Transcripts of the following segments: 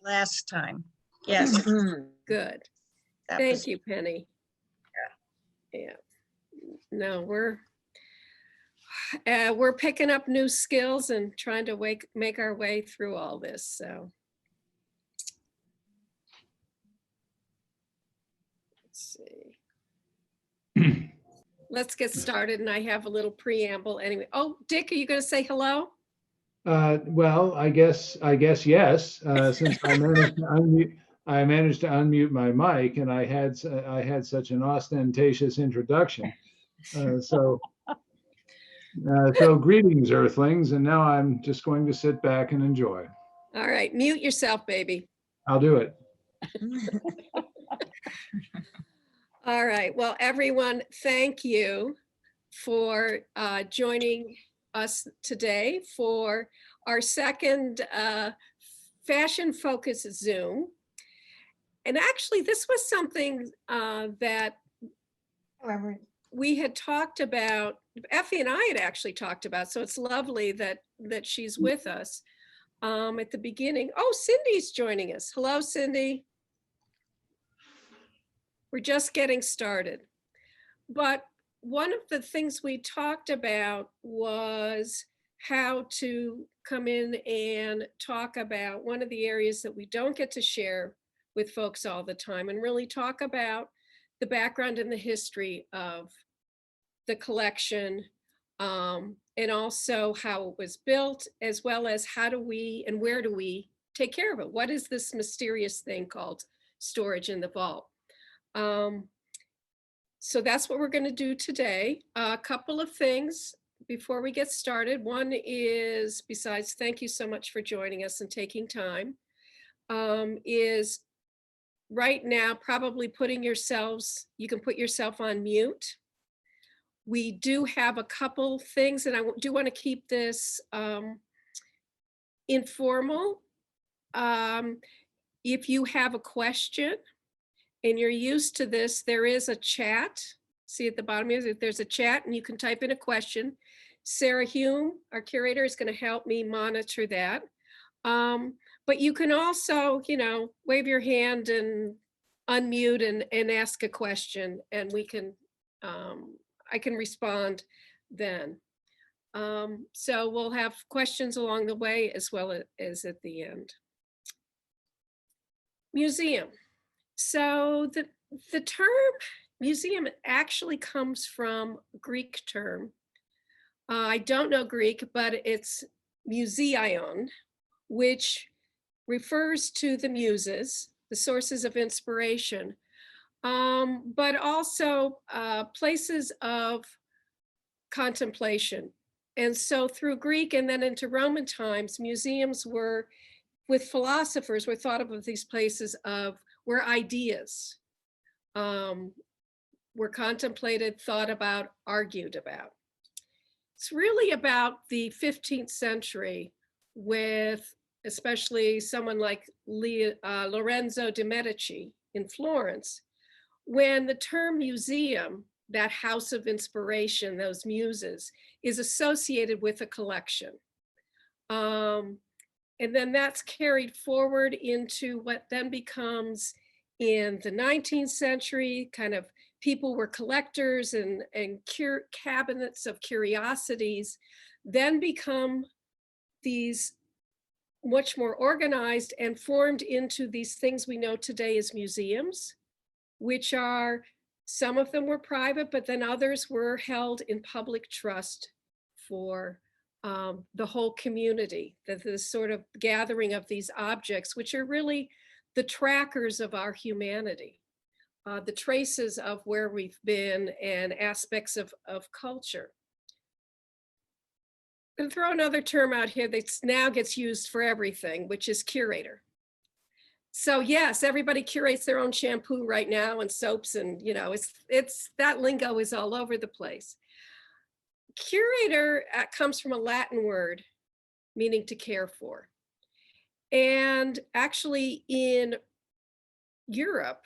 last time. Yes. Good. that Thank was- you, Penny. Yeah. No, we're picking up new skills and trying to make our way through all this. So let's see. Let's get started. And I have a little preamble anyway. Oh, Dick, are you going to say hello? Well, I guess yes. Since I managed to unmute my mic, and I had such an ostentatious introduction. So greetings, Earthlings, and now I'm just going to sit back and enjoy. All right, mute yourself, baby. I'll do it. All right. Well, everyone, thank you for joining us today for our second fashion focus Zoom. And actually, this was something that we had talked about, Effie and I had actually talked about, so it's lovely that she's with us at the beginning. Oh, Cindy's joining us. Hello, Cindy. We're just getting started. But one of the things we talked about was how to come in and talk about one of the areas that we don't get to share with folks all the time, and really talk about the background and the history of the collection, and also how it was built, as well as how do we and where do we take care of it? What is this mysterious thing called storage in the vault? So that's what we're going to do today. A couple of things before we get started. One is, besides thank you so much for joining us and taking time, is right now probably putting yourselves, you can put yourself on mute. We do have a couple things, and I do want to keep this informal. If you have a question, and you're used to this, there is a chat. See at the bottom here, there's a chat and you can type in a question. Sarah Hume, our curator, is going to help me monitor that. But you can also, wave your hand and unmute and ask a question, and we can, I can respond then. So we'll have questions along the way as well as at the end. Museum. So the term museum actually comes from a Greek term. I don't know Greek, but it's museion, which refers to the muses, the sources of inspiration, but also places of contemplation. And so through Greek and then into Roman times, museums were, with philosophers, were thought of as these places of where ideas were contemplated, thought about, argued about. It's really about the 15th century with especially someone like Lorenzo de' Medici in Florence, when the term museum, that house of inspiration, those muses, is associated with a collection. And then that's carried forward into what then becomes, in the 19th century, kind of people were collectors and cabinets of curiosities, then become these much more organized and formed into these things we know today as museums, which are, some of them were private, but then others were held in public trust for the whole community, that this sort of gathering of these objects, which are really the trackers of our humanity, the traces of where we've been and aspects of culture. I'm going to throw another term out here that now gets used for everything, which is curator. So yes, everybody curates their own shampoo right now and soaps, and it's that lingo is all over the place. Curator comes from a Latin word meaning to care for. And actually in Europe,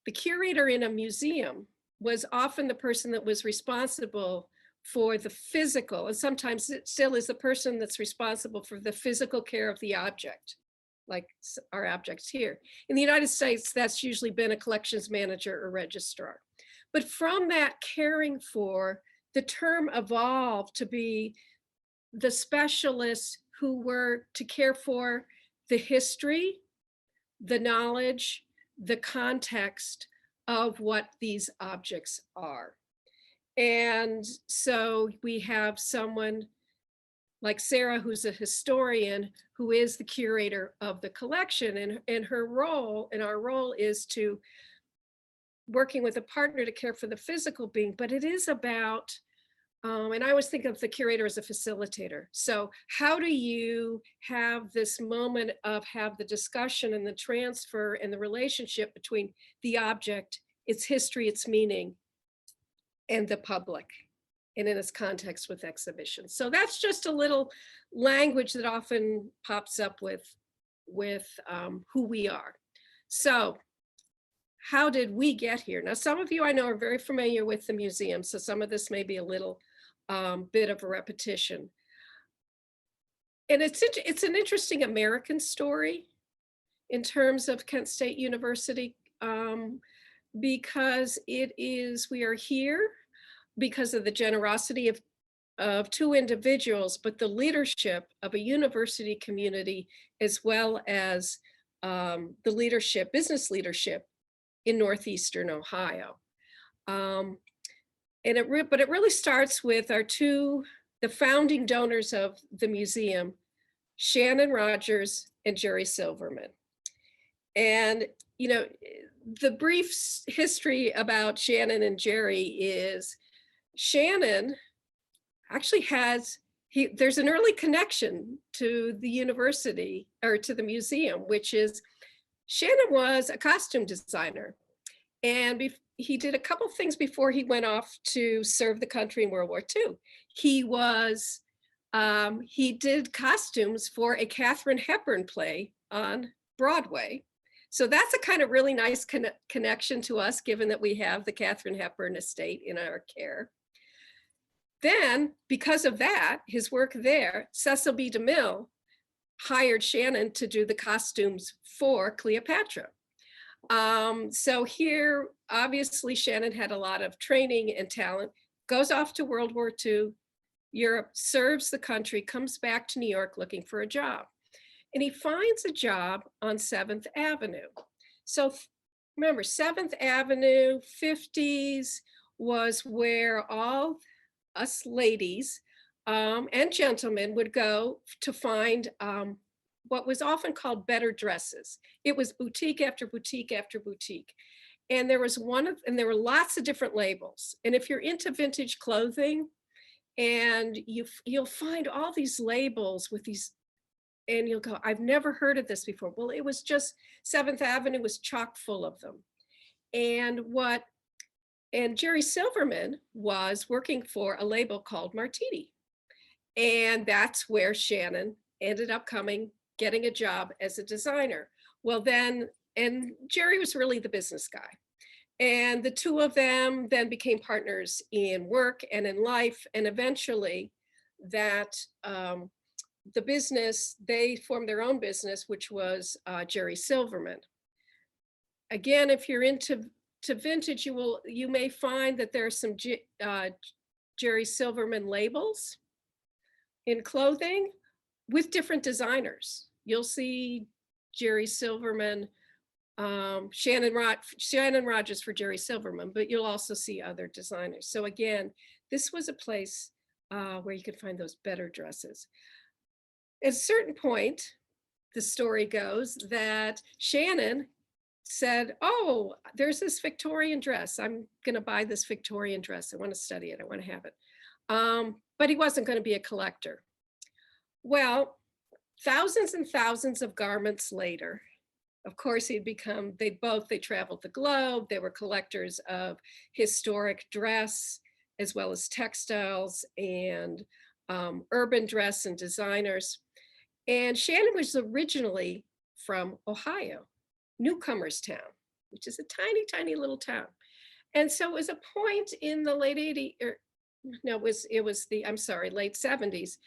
the curator in a museum was often the person that was responsible for the physical, and sometimes it still is the person that's responsible for the physical care of the object, like our objects here. In the United States, that's usually been a collections manager or registrar. But from that caring for, the term evolved to be the specialists who were to care for the history, the knowledge, the context of what these objects are. And so we have someone like Sarah, who's a historian, who is the curator of the collection, and her role, and our role, is to working with a partner to care for the physical being, but it is about, and I always think of the curator as a facilitator. So how do you have this moment of have the discussion and the transfer and the relationship between the object, its history, its meaning, and the public, and in its context with exhibitions. So that's just a little language that often pops up with who we are. So how did we get here? Now, some of you I know are very familiar with the museum, so some of this may be a little bit of a repetition. And it's an interesting American story in terms of Kent State University, because we are here because of the generosity of two individuals, but the leadership of a university community, as well as the leadership, business leadership in Northeastern Ohio. But it really starts with the founding donors of the museum, Shannon Rogers and Jerry Silverman. And, you know, the brief history about Shannon and Jerry is Shannon actually there's an early connection to the university or to the museum, which is Shannon was a costume designer, and he did a couple things before he went off to serve the country in World War II. He did costumes for a Katharine Hepburn play on Broadway. So that's a kind of really nice connection to us, given that we have the Katharine Hepburn estate in our care. Then, because of that, his work there, Cecil B. DeMille hired Shannon to do the costumes for Cleopatra. So here, obviously, Shannon had a lot of training and talent, goes off to World War II, Europe, serves the country, comes back to New York looking for a job. And he finds a job on 7th Avenue. So remember, 7th Avenue, 50s was where all us ladies and gentlemen would go to find what was often called better dresses. It was boutique after boutique after boutique. And there was there were lots of different labels. And if you're into vintage clothing, and you'll find all these labels with these, and you'll go, I've never heard of this before. Well, it was just 7th Avenue was chock full of them. And Jerry Silverman was working for a label called Martini. And that's where Shannon ended up getting a job as a designer. Well, and Jerry was really the business guy. And the two of them then became partners in work and in life. And eventually the business, they formed their own business, which was Jerry Silverman. Again, if you're into vintage, you may find that there are some Jerry Silverman labels in clothing with different designers. You'll see Jerry Silverman, Shannon Rogers for Jerry Silverman, but you'll also see other designers. So again, this was a place where you could find those better dresses. At a certain point, the story goes that Shannon said, oh, there's this Victorian dress. I'm going to buy this Victorian dress. I want to study it. I want to have it. But he wasn't going to be a collector. Well, thousands and thousands of garments later, of course, they traveled the globe. They were collectors of historic dress, as well as textiles and urban dress and designers. And Shannon was originally from Ohio, Newcomers Town, which is a tiny, tiny little town. And so it was a point in the late 80s, late 70s,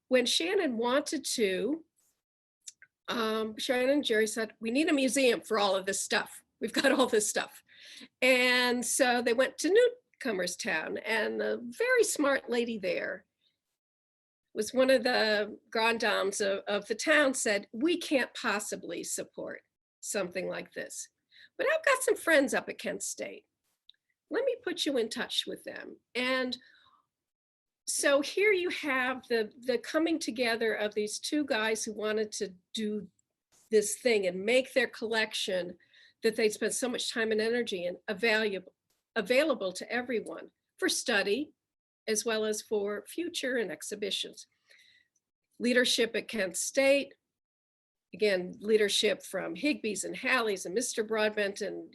when Shannon wanted to Shannon and Jerry said, we need a museum for all of this stuff. We've got all this stuff. And so they went to Newcomers Town, and the very smart lady there was one of the grand dames of the town, said, we can't possibly support something like this, but I've got some friends up at Kent State. Let me put you in touch with them. And so here you have the coming together of these two guys who wanted to do this thing and make their collection that they'd spent so much time and energy in available to everyone for study, as well as for future and exhibitions. Leadership at Kent State, again, leadership from Higbee's and Halley's and Mr. Broadbent and,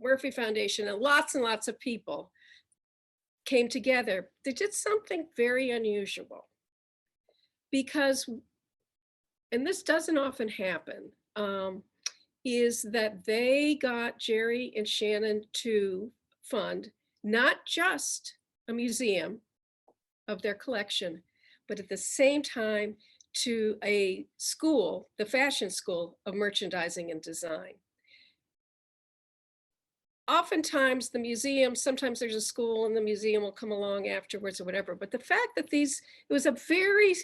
Murphy Foundation, and lots of people came together. They did something very unusual because, and this doesn't often happen, is that they got Jerry and Shannon to fund not just a museum of their collection, but at the same time to a school, the Fashion School of Merchandising and Design. Oftentimes the museum, sometimes there's a school and the museum will come along afterwards or whatever, but the fact that it was a very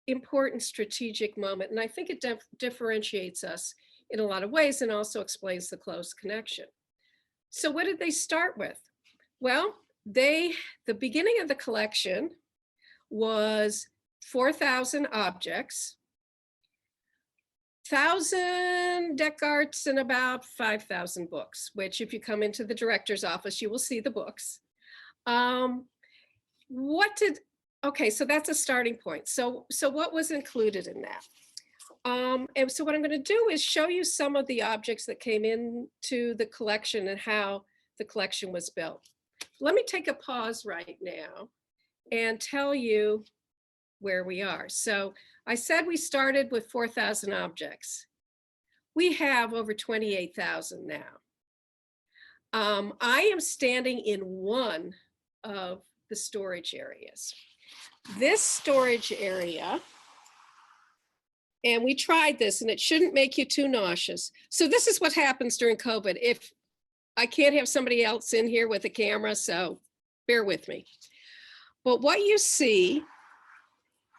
important strategic moment, and I think it differentiates us in a lot of ways and also explains the close connection. So what did they start with? Well, the beginning of the collection was 4,000 objects, 1,000 deck arts, and about 5,000 books, which if you come into the director's office, you will see the books. Okay, so that's a starting point. So what was included in that? And so what I'm going to do is show you some of the objects that came into the collection and how the collection was built. Let me take a pause right now and tell you where we are. So I said we started with 4,000 objects. We have over 28,000 now. I am standing in one of the storage areas. This storage area, and we tried this and it shouldn't make you too nauseous. So this is what happens during COVID. If I can't have somebody else in here with a camera, so bear with me. But what you see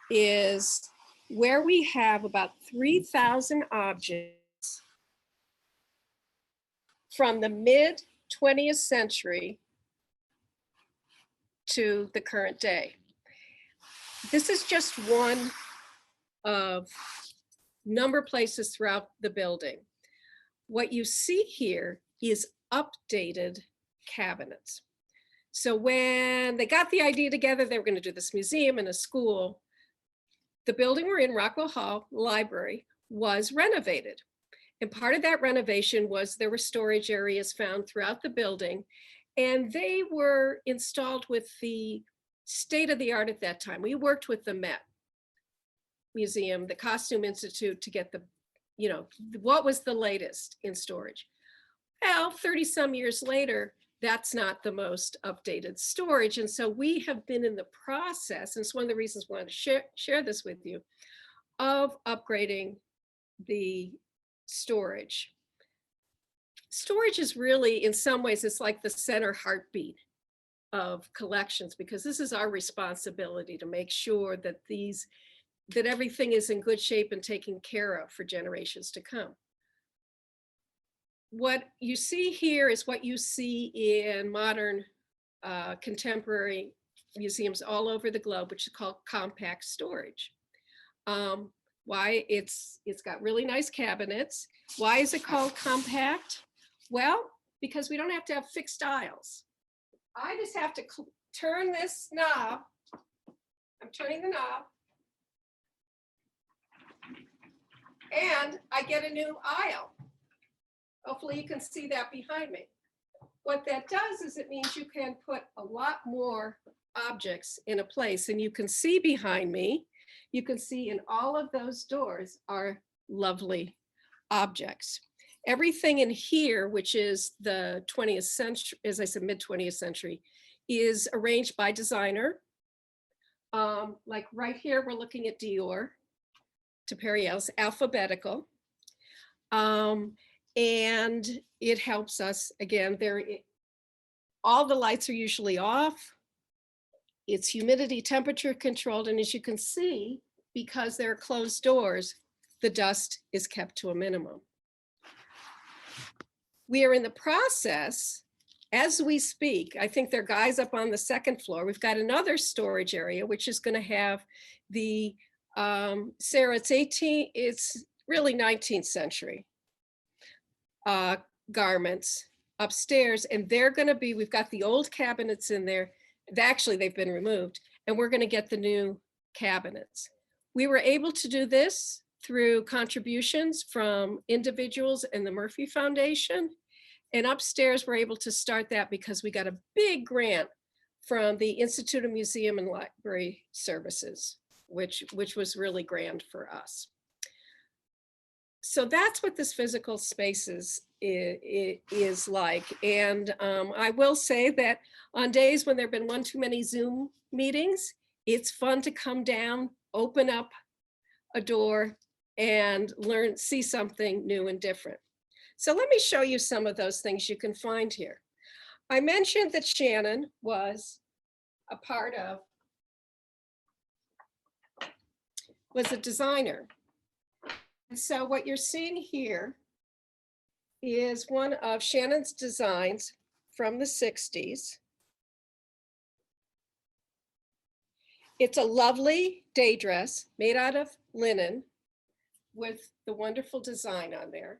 is where we have about 3,000 objects from the mid 20th century to the current day. This is just one of number of places throughout the building. What you see here is updated cabinets. So when they got the idea together, they were going to do this museum and a school. The building we're in, Rockwell Hall Library, was renovated. And part of that renovation was there were storage areas found throughout the building, and they were installed with the state of the art at that time. We worked with the Met Museum, the Costume Institute, to get what was the latest in storage. Well, 30 some years later, that's not the most updated storage. And so we have been in the process, and it's one of the reasons I wanted to share this with you, of upgrading the storage. Storage is really, in some ways, it's like the center heartbeat of collections, because this is our responsibility to make sure that everything is in good shape and taken care of for generations to come. What you see here is what you see in modern contemporary museums all over the globe, which is called compact storage. Why? It's got really nice cabinets. Why is it called compact? Well, because we don't have to have fixed aisles. I just have to turn this knob. I'm turning the knob. And I get a new aisle. Hopefully you can see that behind me. What that does is it means you can put a lot more objects in a place, and you can see behind me, you can see in all of those doors are lovely objects. Everything in here, which is the 20th century, as I said, mid 20th century, is arranged by designer. Like right here, we're looking at Dior. to Periel's, alphabetical. And it helps us, again, all the lights are usually off. It's humidity, temperature controlled. And as you can see, because there are closed doors, the dust is kept to a minimum. We are in the process, as we speak, I think there are guys up on the second floor. We've got another storage area, which is going to have the, Sarah, it's really 19th century garments upstairs. And they're going to be, we've got the old cabinets in there. Actually, they've been removed. And we're going to get the new cabinets. We were able to do this through contributions from individuals and the Murphy Foundation. And upstairs, we're able to start that because we got a big grant from the Institute of Museum and Library Services, which was really grand for us. So that's what this physical space is like. And I will say that on days when there've been one too many Zoom meetings, it's fun to come down, open up a door, and see something new and different. So let me show you some of those things you can find here. I mentioned that Shannon was a designer. And so what you're seeing here is one of Shannon's designs from the 60s. It's a lovely day dress made out of linen with the wonderful design on there.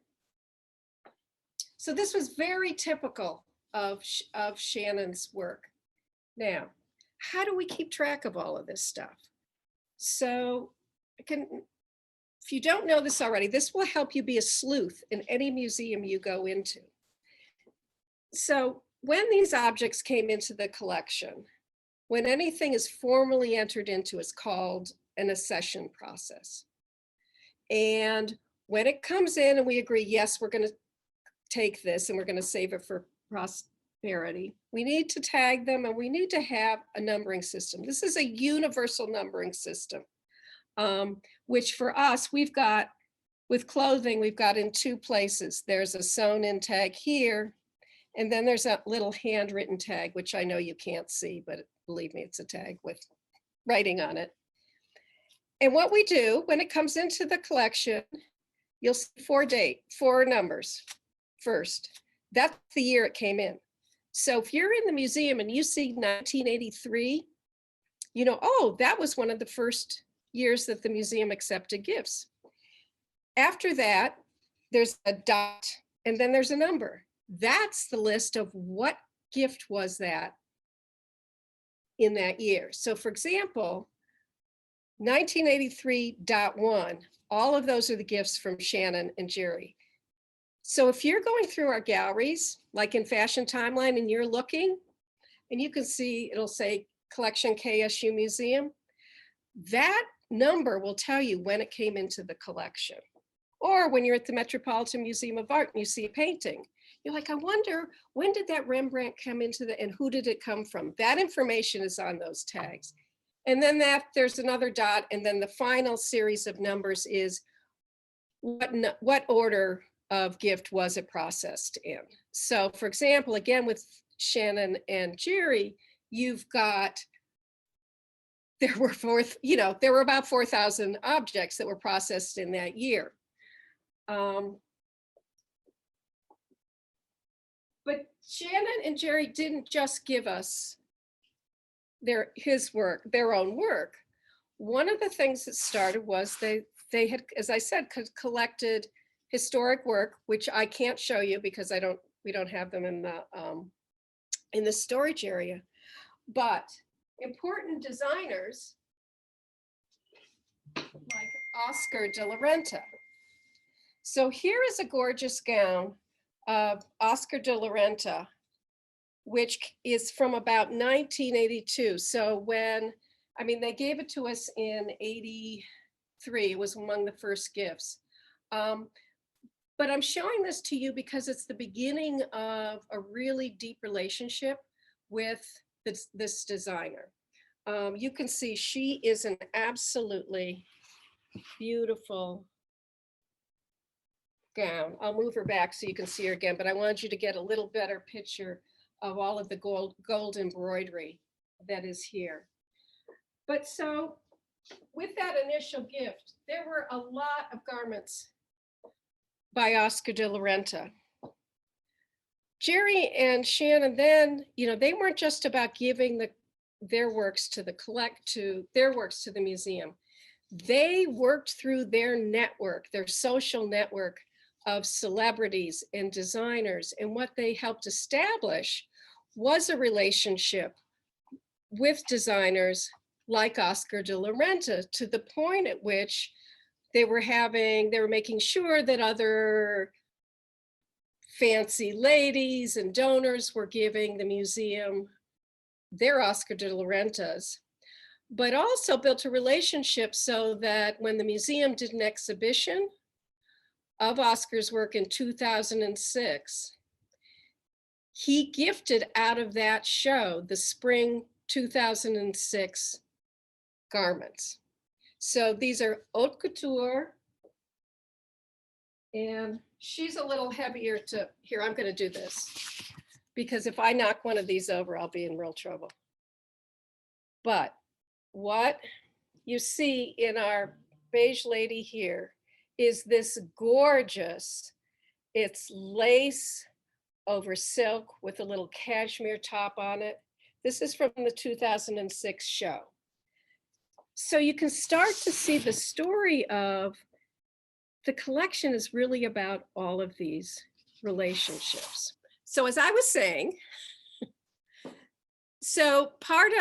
So this was very typical of Shannon's work. Now, how do we keep track of all of this stuff? So if you don't know this already, this will help you be a sleuth in any museum you go into. So when these objects came into the collection, when anything is formally entered into, it's called an accession process. And when it comes in and we agree, yes, we're going to take this and we're going to save it for prosperity, we need to tag them and we need to have a numbering system. This is a universal numbering system, which for us, we've got, with clothing, we've got in two places. There's a sewn in tag here, and then there's a little handwritten tag, which I know you can't see, but believe me, it's a tag with writing on it. And what we do when it comes into the collection, you'll see four numbers first. That's the year it came in. So if you're in the museum and you see 1983, you know, oh, that was one of the first years that the museum accepted gifts. After that, there's a dot and then there's a number. That's the list of what gift was that in that year. So for example, 1983.1, all of those are the gifts from Shannon and Jerry. So if you're going through our galleries, like in Fashion Timeline, and you're looking, and you can see, it'll say Collection KSU Museum, that number will tell you when it came into the collection. Or when you're at the Metropolitan Museum of Art and you see a painting, you're like, I wonder, when did that Rembrandt come into and who did it come from? That information is on those tags. And then there's another dot, and then the final series of numbers is what order of gift was it processed in. So for example, again, with Shannon and Jerry, you've got, there were about 4,000 objects that were processed in that year. But Shannon and Jerry didn't just give us their own work. One of the things that started was they had, as I said, collected historic work, which I can't show you because we don't have them in the storage area. But important designers like Oscar de la Renta. So here is a gorgeous gown of Oscar de la Renta, which is from about 1982. So they gave it to us in 83, it was among the first gifts. But I'm showing this to you because it's the beginning of a really deep relationship with this designer. You can see she is an absolutely beautiful gown. I'll move her back so you can see her again, but I wanted you to get a little better picture of all of the gold embroidery that is here. But so with that initial gift, there were a lot of garments by Oscar de la Renta. Jerry and Shannon then, they weren't just about giving their works to the museum. They worked through their network, their social network of celebrities and designers. And what they helped establish was a relationship with designers like Oscar de la Renta, to the point at which they were making sure that other fancy ladies and donors were giving the museum their Oscar de la Rentas, but also built a relationship so that when the museum did an exhibition of Oscar's work in 2006, he gifted out of that show the spring 2006 garments. So these are haute couture, and she's a little heavier here, I'm gonna do this, because if I knock one of these over, I'll be in real trouble. But what you see in our beige lady here is this gorgeous, it's lace over silk with a little cashmere top on it. This is from the 2006 show. So you can start to see the story of the collection is really about all of these relationships. So as I was saying, so part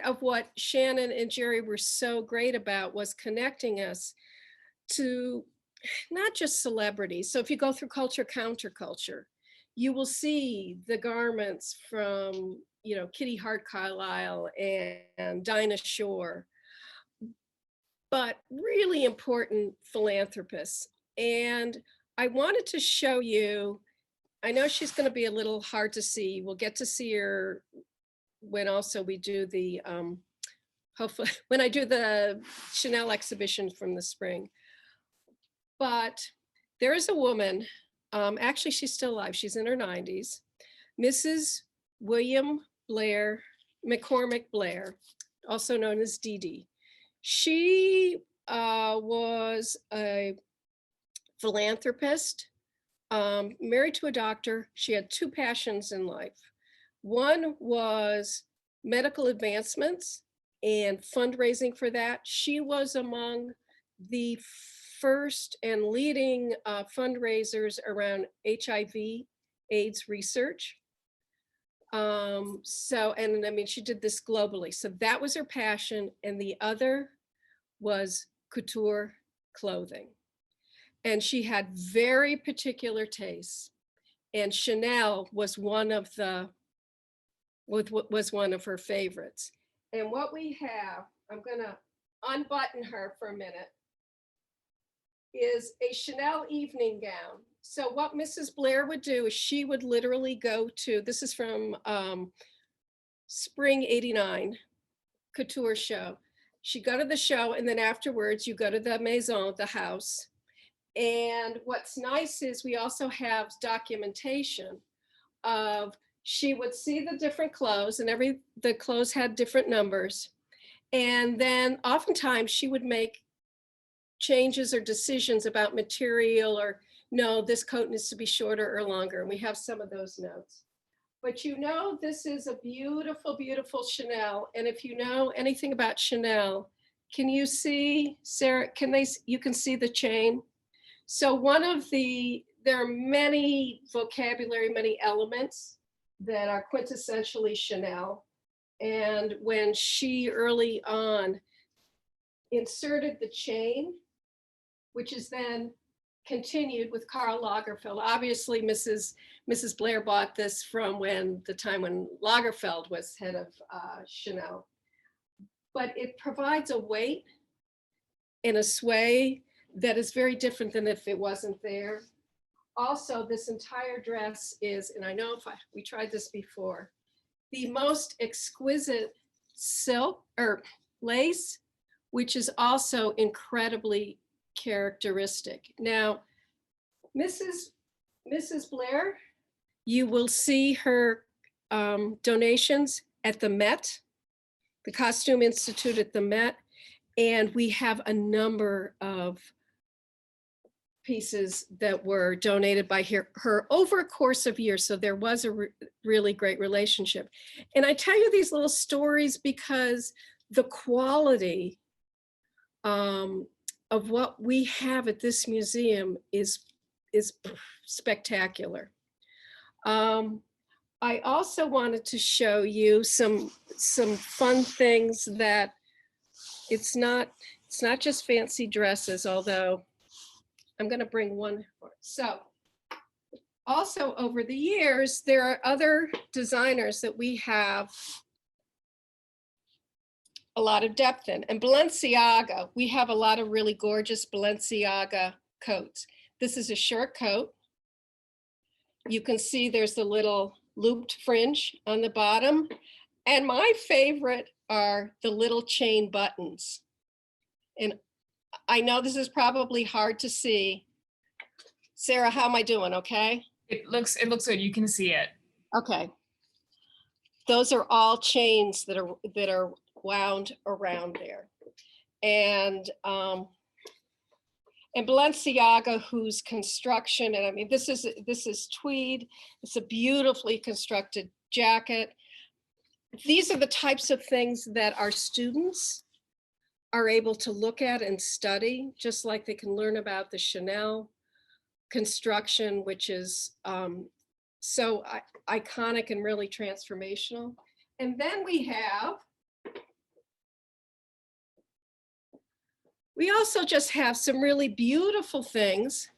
of what Shannon and Jerry were so great about was connecting us to not just celebrities. So if you go through culture, counterculture, you will see the garments from, Kitty Hart Carlisle and Dinah Shore, but really important philanthropists. And I wanted to show you, I know she's going to be a little hard to see. We'll get to see her when also we do the, hopefully, when I do the Chanel exhibition from the spring. But there is a woman, actually she's still alive, she's in her 90s, Mrs. William McCormick Blair, also known as Dee Dee. She was a philanthropist, married to a doctor. She had two passions in life. One was medical advancements and fundraising for that. She was among the first and leading fundraisers around HIV/AIDS research. She did this globally. So that was her passion. And the other was couture clothing. And she had very particular tastes. And Chanel was one of her favorites. And what we have, I'm gonna unbutton her for a minute, is a Chanel evening gown. So what Mrs. Blair would do is she would literally go to, this is from spring '89 couture show. She'd go to the show, and then afterwards you go to the maison, the house. And what's nice is we also have documentation of, she would see the different clothes, and the clothes had different numbers. And then oftentimes she would make changes or decisions about material, or no, this coat needs to be shorter or longer. And we have some of those notes. But this is a beautiful, beautiful Chanel. And if you know anything about Chanel, can you see, Sarah, you can see the chain? So there are many vocabulary, many elements that are quintessentially Chanel. And when she early on inserted the chain, which is then continued with Karl Lagerfeld. Obviously, Mrs. Blair bought this from the time when Lagerfeld was head of Chanel. But it provides a weight and a sway that is very different than if it wasn't there. Also, this entire dress is, and I know we tried this before, the most exquisite silk or lace which is also incredibly characteristic. Now, Mrs. Blair, you will see her donations at the Met, the Costume Institute at the Met, and we have a number of pieces that were donated by her over a course of years. So there was a really great relationship. And I tell you these little stories because the quality of what we have at this museum is spectacular. I also wanted to show you some fun things that it's not just fancy dresses, although I'm going to bring one. So also over the years, there are other designers that we have a lot of depth in. And Balenciaga, we have a lot of really gorgeous Balenciaga coats. This is a short coat. You can see there's the little looped fringe on the bottom. And my favorite are the little chain buttons. And I know this is probably hard to see. Sarah, how am I doing? Okay. It looks good. You can see it. Okay. Those are all chains that are wound around there. And Balenciaga, whose construction, and I mean, this is tweed. It's a beautifully constructed jacket. These are the types of things that our students are able to look at and study, just like they can learn about the Chanel construction, which is so iconic and really transformational. And then we also just have some really beautiful things,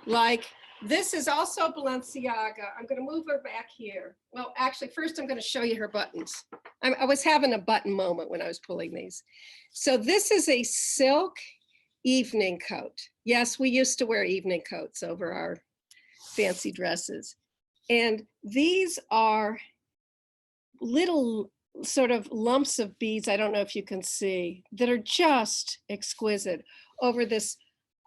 like this is also Balenciaga. I'm going to move her back here. Well, actually, first I'm going to show you her buttons. I was having a button moment when I was pulling these. So this is a silk evening coat. Yes, we used to wear evening coats over our fancy dresses. And these are little sort of lumps of beads, I don't know if you can see, that are just exquisite over this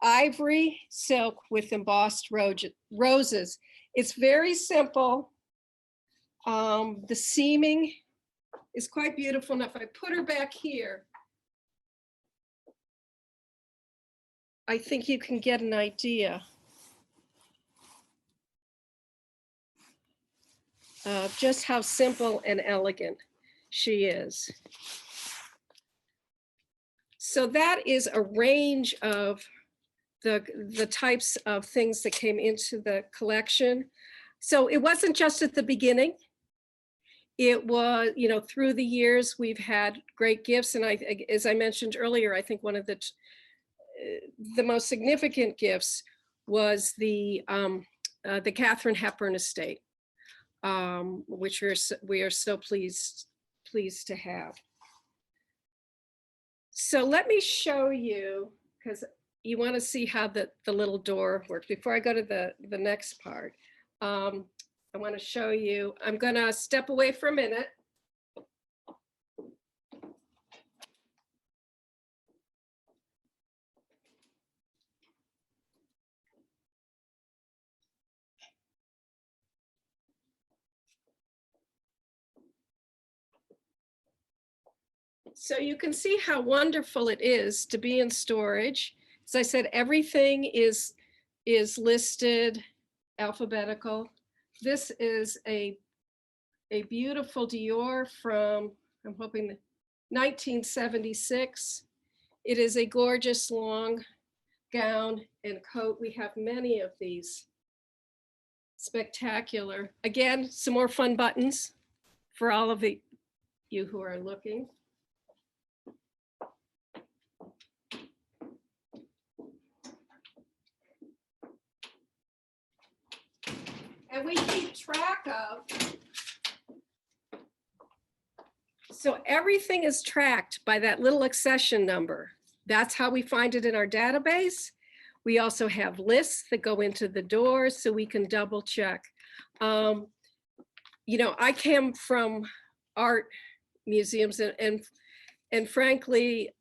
ivory silk with embossed roses. It's very simple. The seaming is quite beautiful. Now, if I put her back here, I think you can get an idea of just how simple and elegant she is. So that is a range of the types of things that came into the collection. So it wasn't just at the beginning. It was, you know, through the years, we've had great gifts. And as I mentioned earlier, I think one of the most significant gifts was the Catherine Hepburn estate, which we are so pleased to have. So let me show you, because you want to see how the little door works. Before I go to the next part, I want to show you, I'm going to step away for a minute. So you can see how wonderful it is to be in storage. As I said, everything is listed alphabetical. This is a beautiful Dior from, I'm hoping, 1976. It is a gorgeous long gown and coat. We have many of these. Spectacular. Again, some more fun buttons for all of you who are looking. And we keep track of, so everything is tracked by that little accession number. That's how we find it in our database. We also have lists that go into the doors so we can double check. You know, I came from art museums and frankly,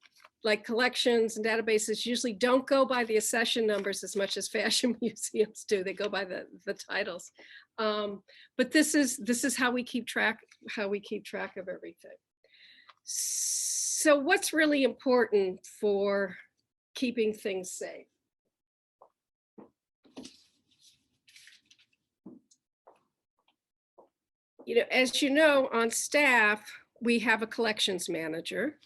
like collections and databases usually don't go by the accession numbers as much as fashion museums do. They go by the titles. But this is how we keep track of everything. So what's really important for keeping things safe? As you know, on staff, we have a collections manager.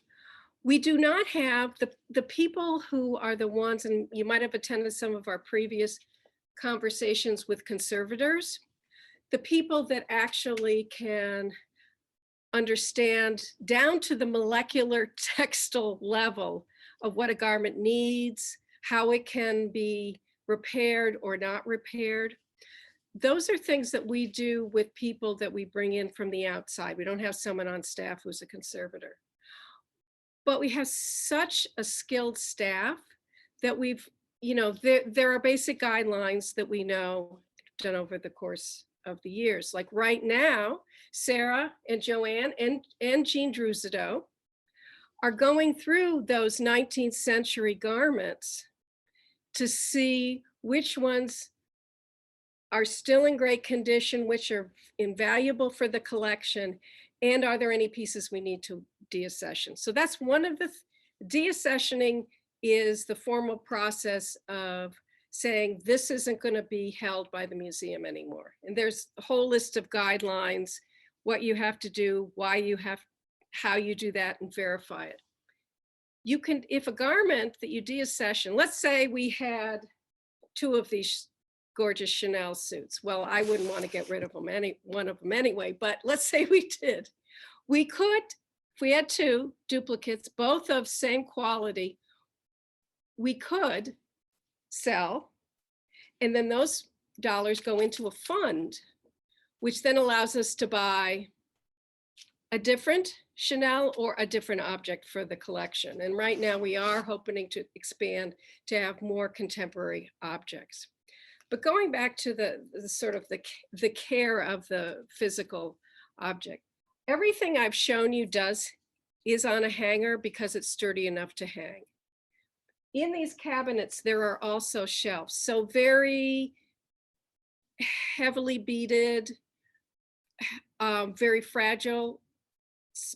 We do not have the people who are the ones, and you might have attended some of our previous conversations with conservators, the people that actually can understand down to the molecular textile level of what a garment needs, how it can be repaired or not repaired. Those are things that we do with people that we bring in from the outside. We don't have someone on staff who's a conservator. But we have such a skilled staff that we've, there are basic guidelines that we know done over the course of the years. Like right now, Sarah and Joanne and Jean Druzado are going through those 19th century garments to see which ones are still in great condition, which are invaluable for the collection, and are there any pieces we need to deaccession. So that's one of the, deaccessioning is the formal process of saying this isn't going to be held by the museum anymore. And there's a whole list of guidelines, what you have to do, why you have, how you do that, and verify it. You can, if a garment that you deaccession, let's say we had 2 of these gorgeous Chanel suits. Well, I wouldn't want to get rid of them, one of them anyway, but let's say we did. We could, if we had 2 duplicates, both of same quality, we could sell, and then those dollars go into a fund, which then allows us to buy a different Chanel or a different object for the collection. And right now we are hoping to expand to have more contemporary objects. But going back to the sort of the care of the physical object, everything I've shown you is on a hanger because it's sturdy enough to hang. In these cabinets, there are also shelves. So very heavily beaded, very fragile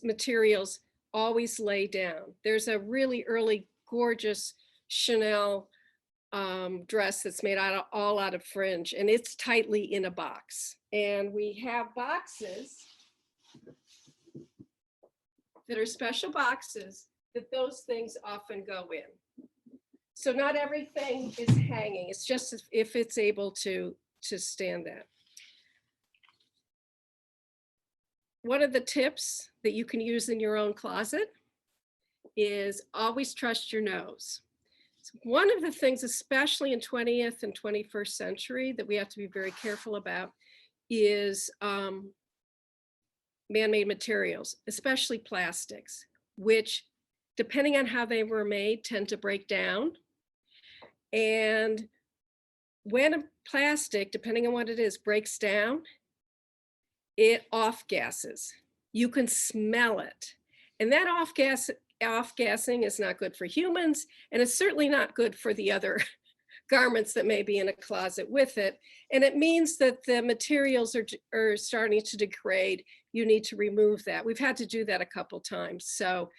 materials always lay down. There's a really early gorgeous Chanel dress that's made all out of fringe, and it's tightly in a box. And we have boxes that are special boxes that those things often go in. So not everything is hanging. It's just if it's able to stand that. One of the tips that you can use in your own closet is always trust your nose. One of the things, especially in 20th and 21st century, that we have to be very careful about is man-made materials, especially plastics, which, depending on how they were made, tend to break down. And when a plastic, depending on what it is, breaks down, it off-gasses. You can smell it. And that off-gassing is not good for humans, and it's certainly not good for the other garments that may be in a closet with it. And it means that the materials are starting to degrade. You need to remove that. We've had to do that a couple times. So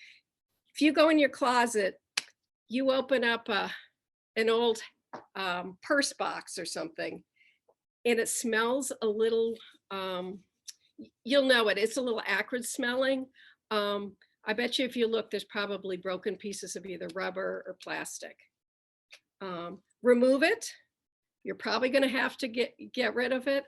if you go in your closet, you open up an old purse box or something, and it smells a little, you'll know it. It's a little acrid smelling. I bet you if you look, there's probably broken pieces of either rubber or plastic. Remove it. You're probably going to have to get rid of it.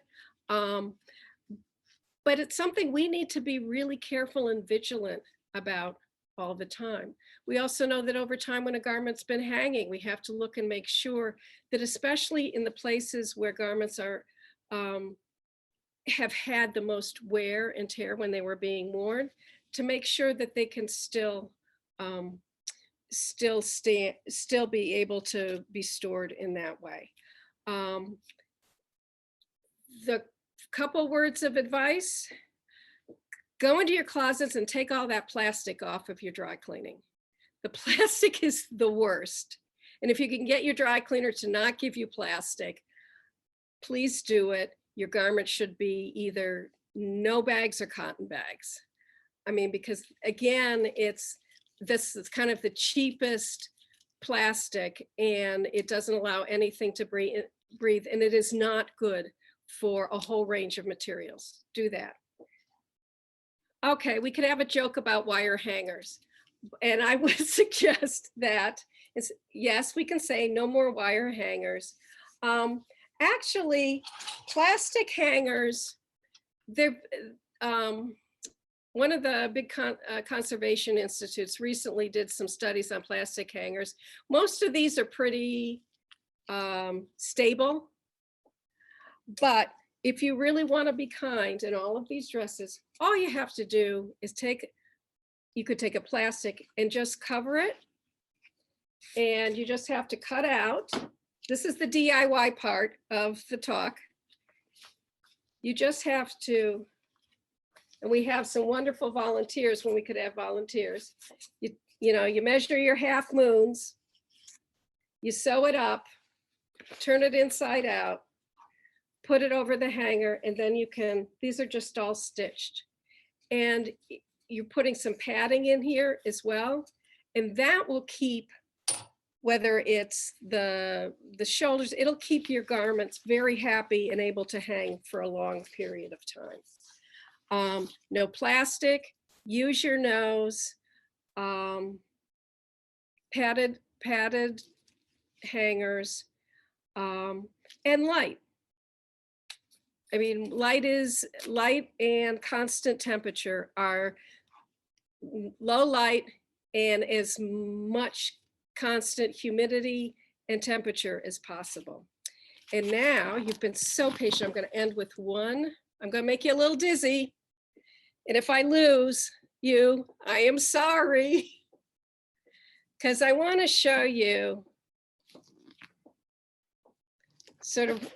But it's something we need to be really careful and vigilant about all the time. We also know that over time, when a garment's been hanging, we have to look and make sure that, especially in the places where garments are have had the most wear and tear when they were being worn, to make sure that they can still be able to be stored in that way. The couple words of advice: go into your closets and take all that plastic off of your dry cleaning. The plastic is the worst. And if you can get your dry cleaner to not give you plastic, please do it. Your garment should be either no bags or cotton bags. I mean, because again, this is kind of the cheapest plastic, and it doesn't allow anything to breathe, and it is not good for a whole range of materials. Do that. Okay, we could have a joke about wire hangers. And I would suggest that, yes, we can say no more wire hangers. Actually, plastic hangers, they're, one of the big conservation institutes recently did some studies on plastic hangers. Most of these are pretty stable, but if you really want to be kind in all of these dresses, all you have to do is you could take a plastic and just cover it. And you just have to cut out. This is the DIY part of the talk. You just have to, and we have some wonderful volunteers when we could have volunteers. You measure your half moons, you sew it up, turn it inside out, put it over the hanger, and then these are just all stitched. And you're putting some padding in here as well. And that will keep, whether it's the shoulders, it'll keep your garments very happy and able to hang for a long period of time. No plastic, use your nose, padded hangers, and light. I mean, light and constant temperature are low light and as much constant humidity and temperature as possible. And now you've been so patient. I'm going to end with one. I'm going to make you a little dizzy. And if I lose you, I am sorry. Because I want to show you sort of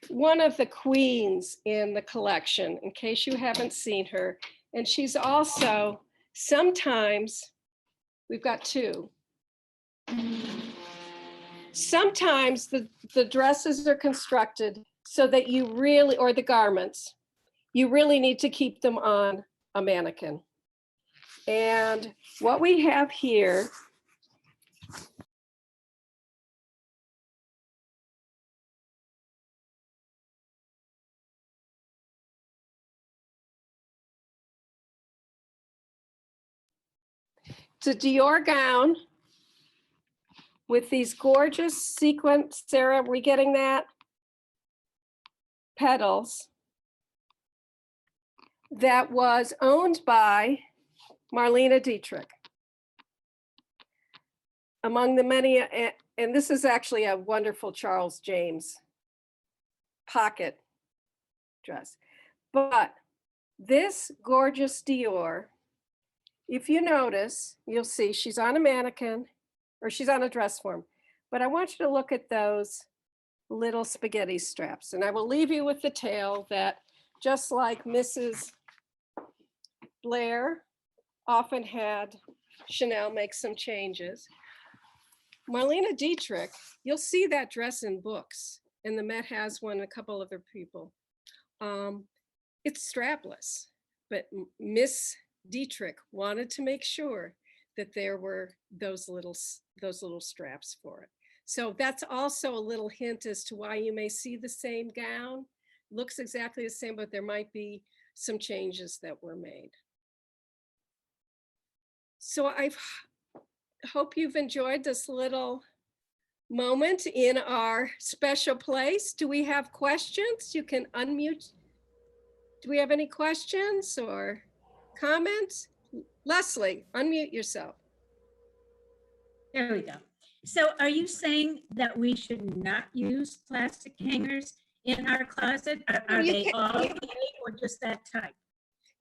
one of the queens in the collection, in case you haven't seen her. And she's also, sometimes, we've got two. Sometimes the dresses are constructed so that you really, or the garments, you really need to keep them on a mannequin. And what we have here it's a Dior gown with these gorgeous sequin, Sarah, are we getting that? Petals that was owned by Marlene Dietrich. Among the many, and this is actually a wonderful Charles James pocket dress. But this gorgeous Dior, if you notice, you'll see she's on a mannequin or she's on a dress form. But I want you to look at those little spaghetti straps. And I will leave you with the tale that just like Mrs. Blair often had Chanel make some changes, Marlene Dietrich, you'll see that dress in books, and the Met has one, a couple other people. It's strapless, but Miss Dietrich wanted to make sure that there were those little straps for it. So that's also a little hint as to why you may see the same gown. Looks exactly the same, but there might be some changes that were made. So I hope you've enjoyed this little moment in our special place. Do we have questions? You can unmute. Do we have any questions or comments? Leslie, unmute yourself. There we go. So are you saying that we should not use plastic hangers in our closet? Are they all okay or just that type?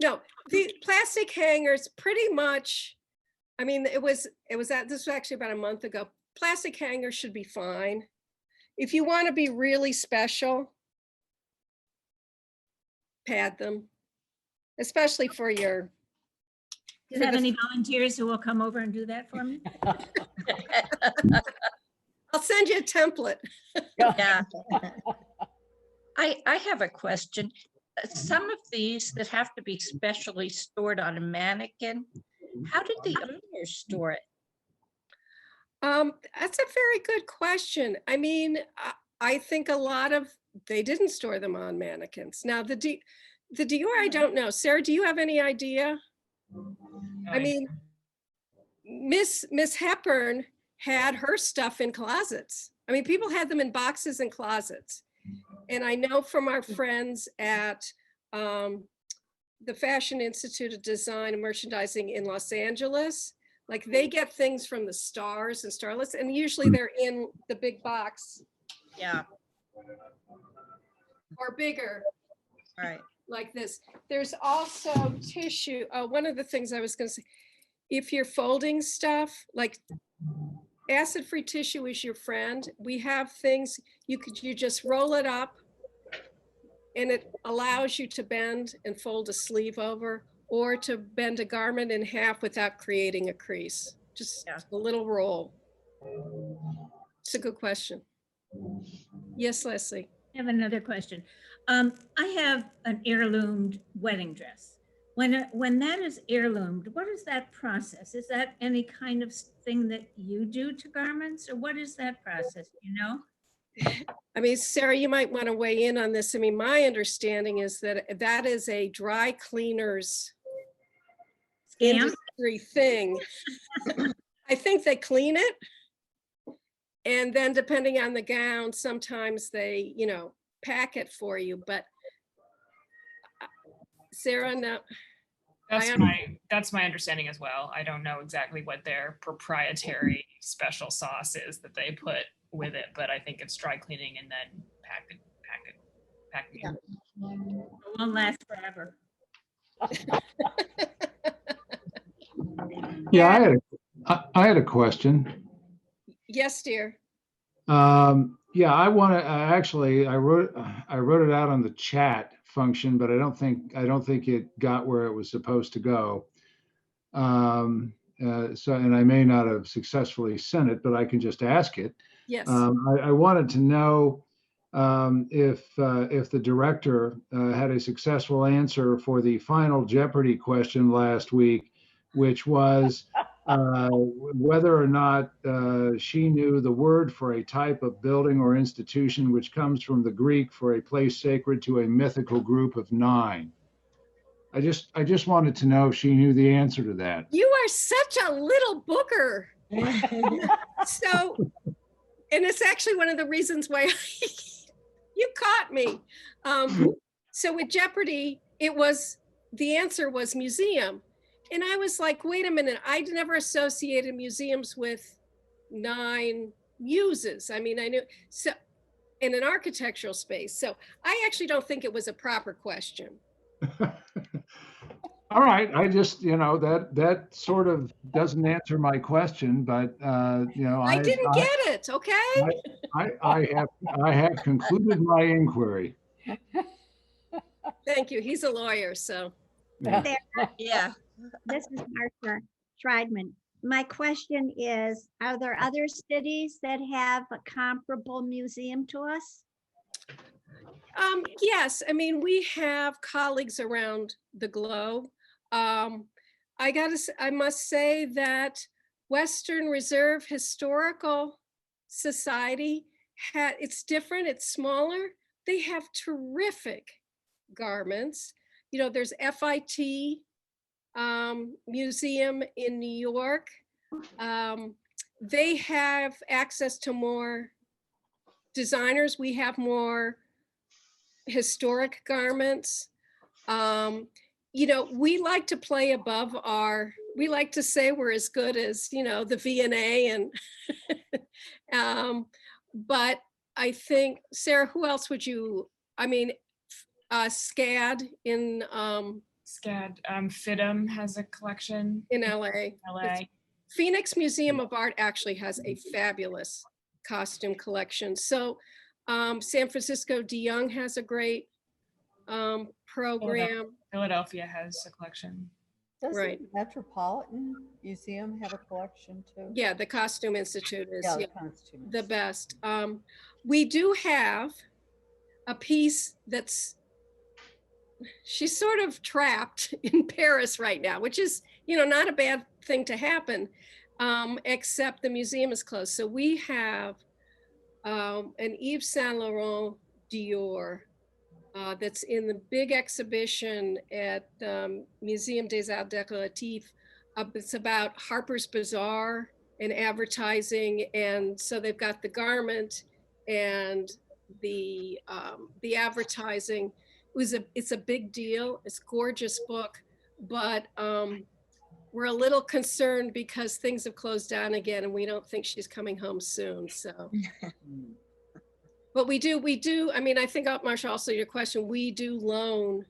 No, the plastic hangers pretty much, I mean, this was actually about a month ago. Plastic hangers should be fine. If you want to be really special, pad them, especially for your Do you have any volunteers who will come over and do that for me? I'll send you a template. Yeah. I have a question. Some of these that have to be specially stored on a mannequin, how did the owners store it? That's a very good question. I mean, I think a lot of, they didn't store them on mannequins. Now the Dior, I don't know. Sarah, do you have any idea? I mean, Miss Hepburn had her stuff in closets. I mean, people had them in boxes and closets. And I know from our friends at the Fashion Institute of Design and Merchandising in Los Angeles, like they get things from the stars and starlets, and usually they're in the big box. Yeah. Or bigger. Right. Like this. There's also tissue. One of the things I was going to say, if you're folding stuff, like acid-free tissue is your friend. We have things you just roll it up and it allows you to bend and fold a sleeve over, or to bend a garment in half without creating a crease. Just a little roll. It's a good question. Yes, Leslie. I have another question. I have an heirloomed wedding dress. When that is heirloomed, what is that process? Is that any kind of thing that you do to garments, or what is that process? You know? I mean, Sarah, you might want to weigh in on this. I mean, my understanding is that that is a dry cleaner's Scam? industry thing. I think they clean it. And then depending on the gown, sometimes they, you know, pack it for you. But Sarah, no. That's my understanding as well. I don't know exactly what their proprietary special sauce is that they put with it, but I think it's dry cleaning and then packing. Yeah. It won't last forever. Yeah, I had a question. Yes, dear. Yeah, I want to actually. I wrote it out on the chat function, but I don't think it got where it was supposed to go. So, and I may not have successfully sent it, but I can just ask it. Yes. I wanted to know if the director had a successful answer for the final Jeopardy question last week, which was whether or not she knew the word for a type of building or institution which comes from the Greek for a place sacred to a mythical group of 9. I just wanted to know if she knew the answer to that. You are such a little booger. So, and it's actually one of the reasons why you caught me. So with Jeopardy, the answer was museum. And I was like, wait a minute, I'd never associated museums with 9 muses. I mean, I knew, so in an architectural space. So I actually don't think it was a proper question. All right, I just, that sort of doesn't answer my question, but I didn't get it, okay? I have concluded my inquiry. Thank you. He's a lawyer, so. Yeah. Yeah. This is Martha Schreidman. My question is, are there other cities that have a comparable museum to us? Yes, I mean, we have colleagues around the globe. I must say that Western Reserve Historical Society it's different, it's smaller. They have terrific garments. You know, there's FIT Museum in New York. They have access to more designers. We have more historic garments. We like to play above we like to say we're as good as, the V&A and, but I think, Sarah, who else would you, SCAD in, SCAD, FIDM has a collection in LA. Phoenix Museum of Art actually has a fabulous costume collection. So San Francisco DeYoung has a great program. Philadelphia has a collection. Doesn't Right. the Metropolitan Museum have a collection too? Yeah, the Costume Institute is Yeah, yeah, the costume. the best. We do have a piece that's, she's sort of trapped in Paris right now, which is, not a bad thing to happen, except the museum is closed. So we have an Yves Saint Laurent Dior that's in the big exhibition at Museum des Arts Décoratifs. It's about Harper's Bazaar and advertising, and so they've got the garment and the advertising. It's a big deal. It's a gorgeous book, but we're a little concerned because things have closed down again, and we don't think she's coming home soon. So. But we do, I mean, I think, Marsha, also your question, we do loan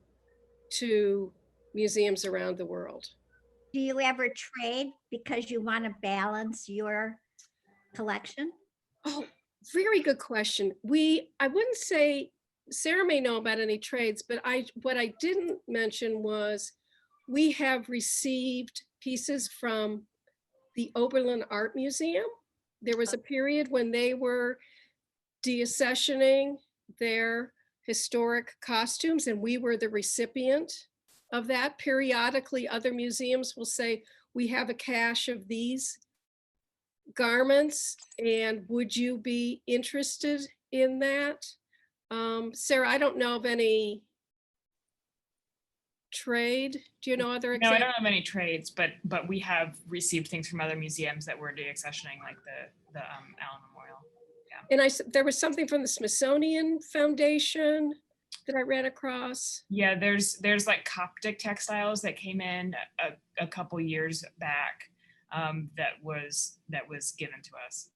to museums around the world. Do you ever trade because you want to balance your collection? Oh, very good question. I wouldn't say, Sarah may know about any trades, but what I didn't mention was we have received pieces from the Oberlin Art Museum. There was a period when they were deaccessioning their historic costumes, and we were the recipient of that. Periodically, other museums will say, we have a cache of these garments, and would you be interested in that? Sarah, I don't know of any trade. Do you know other No, I examples? don't have any trades, but we have received things from other museums that were deaccessioning, like the Allen Memorial. And there was something from the Smithsonian Foundation that I ran across. Yeah, there's like Coptic textiles that came in a couple years back that was given to us.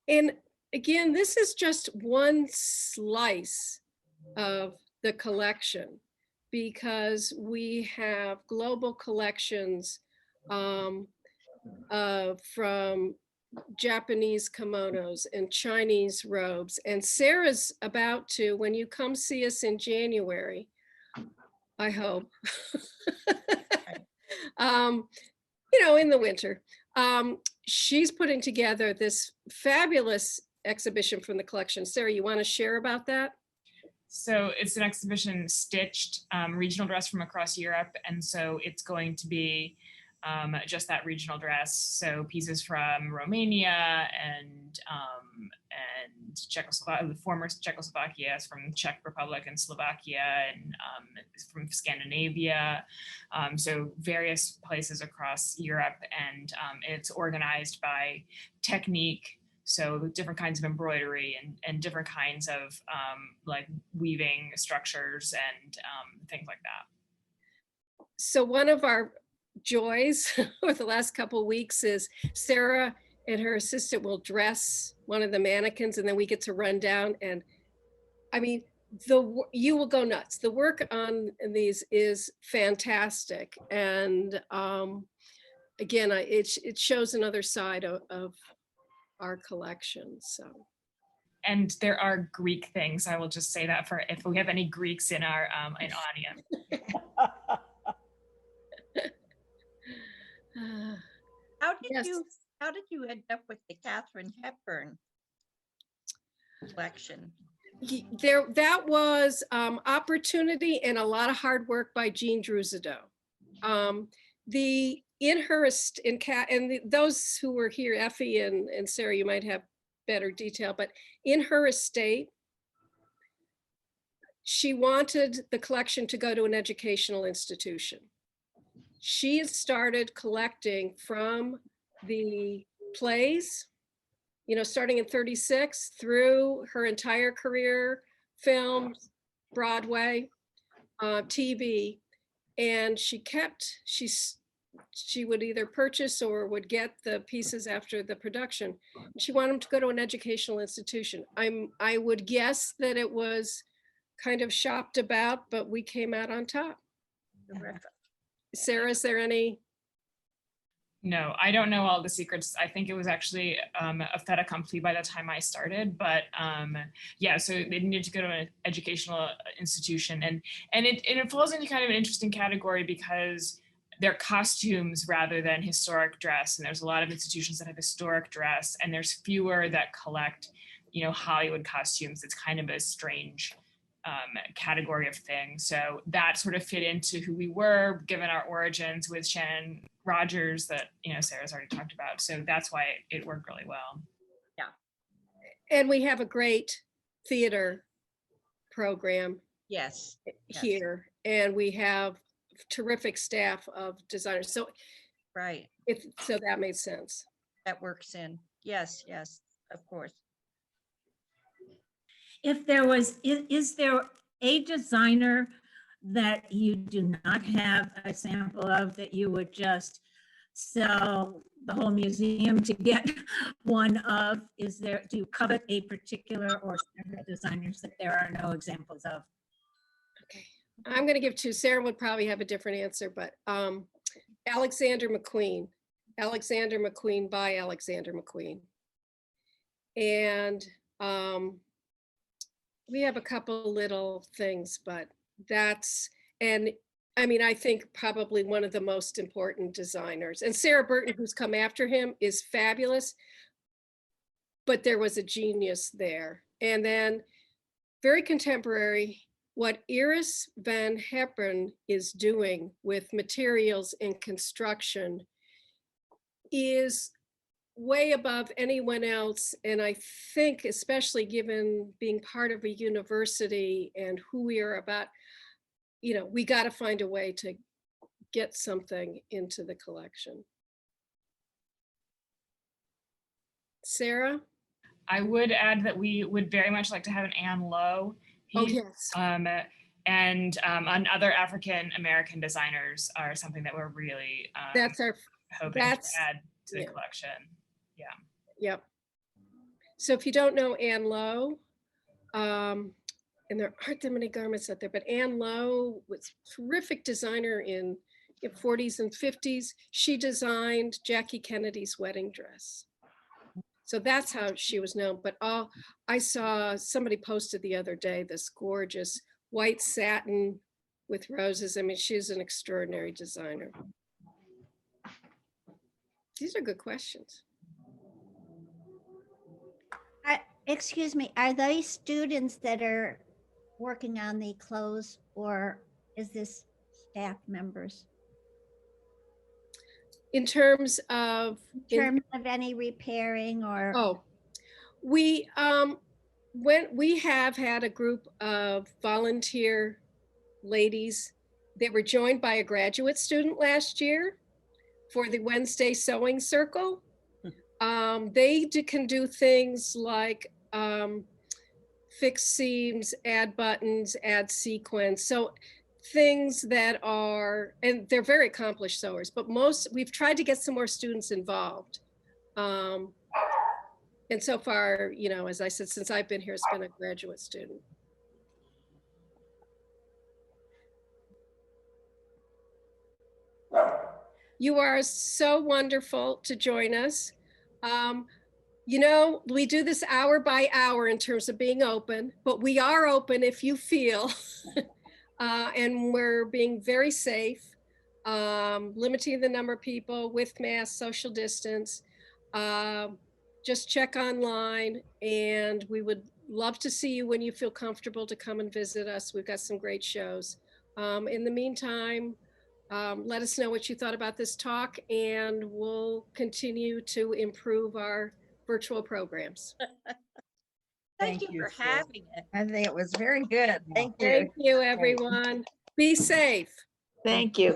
And again, this is just one slice of the collection, because we have global collections from Japanese kimonos and Chinese robes. And Sarah's about to, when you come see us in January, I hope, in the winter, she's putting together this fabulous exhibition from the collection. Sarah, you want to share about that? So it's an exhibition stitched regional dress from across Europe. And so it's going to be just that regional dress. So pieces from Romania and Czechoslovakia, the former Czechoslovakia, from Czech Republic and Slovakia, and from Scandinavia. So various places across Europe, and it's organized by technique. So different kinds of embroidery and different kinds of like weaving structures and things like that. So one of our joys over the last couple of weeks is Sarah and her assistant will dress one of the mannequins, and then we get to run down, and I mean, you will go nuts. The work on these is fantastic, and again, it shows another side of our collection. So, and there are Greek things. I will just say that for if we have any Greeks in our audience. How did Yes. you end up with the Catherine Hepburn collection? That was opportunity and a lot of hard work by Jean Druzideau. Those who were here, Effie and Sarah, you might have better detail, but in her estate, she wanted the collection to go to an educational institution. She had started collecting from the plays, starting in 36 through her entire career, films, Broadway, TV, and she would either purchase or would get the pieces after the production. She wanted them to go to an educational institution. I would guess that it was kind of shopped about, but we came out on top. Sarah, is there any? No, I don't know all the secrets. I think it was actually a fait accompli by the time I started, but yeah, so they needed to go to an educational institution, and it falls into kind of an interesting category because they're costumes rather than historic dress, and there's a lot of institutions that have historic dress, and there's fewer that collect, you know, Hollywood costumes. It's kind of a strange category of thing. So that sort of fit into who we were, given our origins with Shannon Rogers that, you know, Sarah's already talked about. So that's why it worked really well. And we have a great theater program Yes. Yes. here, and we have terrific staff of designers. So Right. so that made sense. That works in. Yes, yes, of course. If there was, is there a designer that you do not have a sample of that you would just sell the whole museum to get one of? Is there, do you covet a particular or several designers that there are no examples of? Okay, I'm going to give two. Sarah would probably have a different answer, but Alexander McQueen by Alexander McQueen. And we have a couple little things, but that's, and I mean, I think probably one of the most important designers. And Sarah Burton, who's come after him, is fabulous, but there was a genius there. And then very contemporary, what Iris van Hepburn is doing with materials in construction is way above anyone else. And I think, especially given being part of a university and who we are about, you know, we got to find a way to get something into the collection. Sarah? I would add that we would very much like to have an Anne Lowe piece. Oh, yes. And other African American designers are something that we're really That's our, hoping to add to the collection. Yeah. Yep. So if you don't know Anne Lowe, and there aren't that many garments out there, but Anne Lowe was a terrific designer in the 40s and 50s. She designed Jackie Kennedy's wedding dress. So that's how she was known. But I saw somebody posted the other day this gorgeous white satin with roses. I mean, she's an extraordinary designer. These are good questions. Excuse me, are they students that are working on the clothes, or is this staff members? In terms of Any repairing or? Oh, we have had a group of volunteer ladies. They were joined by a graduate student last year for the Wednesday sewing circle. They can do things like fix seams, add buttons, add sequins. So things that are, and they're very accomplished sewers, but we've tried to get some more students involved. And so far, you know, as I said, since I've been here, it's been a graduate student. You are so wonderful to join us. You know, we do this hour by hour in terms of being open, but we are open if you feel, and we're being very safe, limiting the number of people with masks, social distance. Just check online, and we would love to see you when you feel comfortable to come and visit us. We've got some great shows. In the meantime, let us know what you thought about this talk, and we'll continue to improve our virtual programs. Thank you for having it. I think it was very good. Thank you. Thank you, everyone. Be safe. Thank you.